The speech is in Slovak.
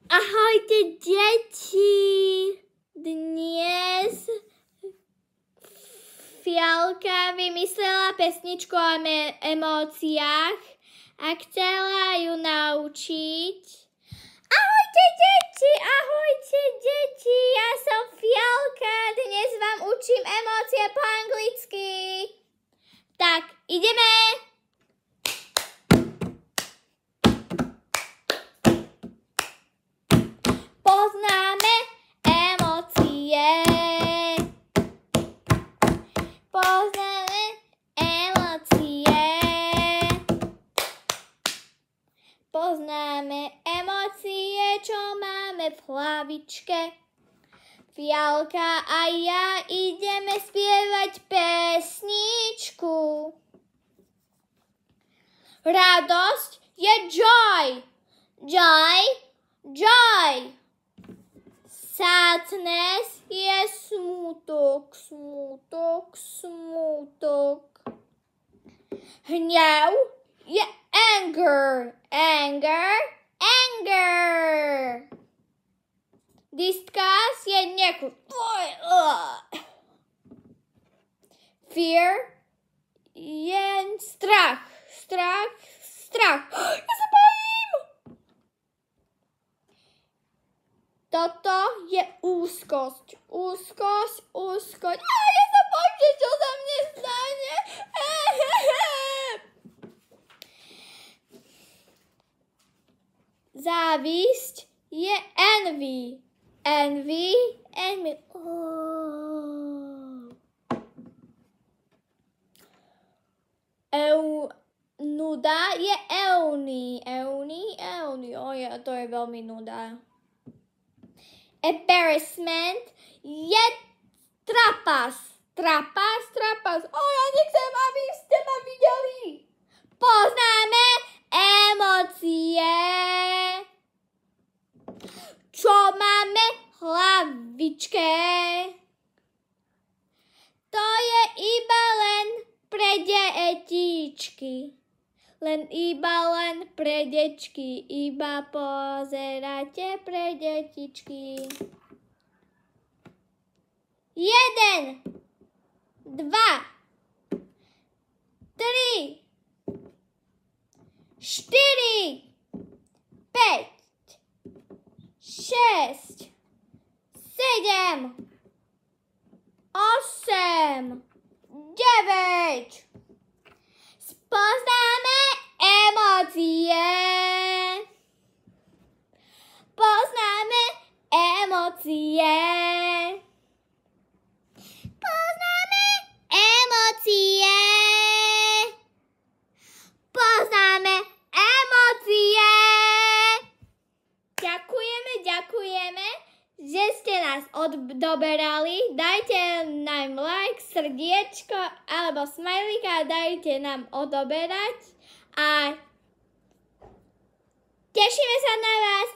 Ahojte, deti! Dnes Fialka vymyslela pesničku o emóciách a chcela ju naučiť. Ahojte, deti! Ja som Fialka. Dnes vám učím emócie po anglicky. Tak, ideme! Poznáme emócie. Poznáme emócie. Poznáme emócie, čo máme v hlavičke. Fialka a ja ideme spievať pesničku. Radosť je joy. Joy, joy. Sadness je smútok, smútok, smútok. Hnev je anger, anger, anger. Disgust je nechuť. Fear je strach, strach, strach. Ja sa bojím. Toto je úzkosť, úzkosť, úzkosť. Ja sa bojím, čo sa mne stane. Závisť je envy. Envy, envy. Nuda je euny. Euny, euny. To je veľmi nuda. Embarrassment je trapas. Trapas, trapas. Ja nechcem, aby ste ma videli. Poznáme emócie. Čo máme v hlavičke? To je iba len pre detičky. Len pre dečky. Iba pozeráte pre detičky. 1, 2, 3, 4, 5, 6, 7, 8, 9. Poznáme emócie. Poznáme emócie. Poznáme emócie. Poznáme emócie. Ďakujeme, že ste nás odoberali. Dajte nám like, srdiečko alebo smajlíka a dajte nám odoberať. A tešíme sa na vás.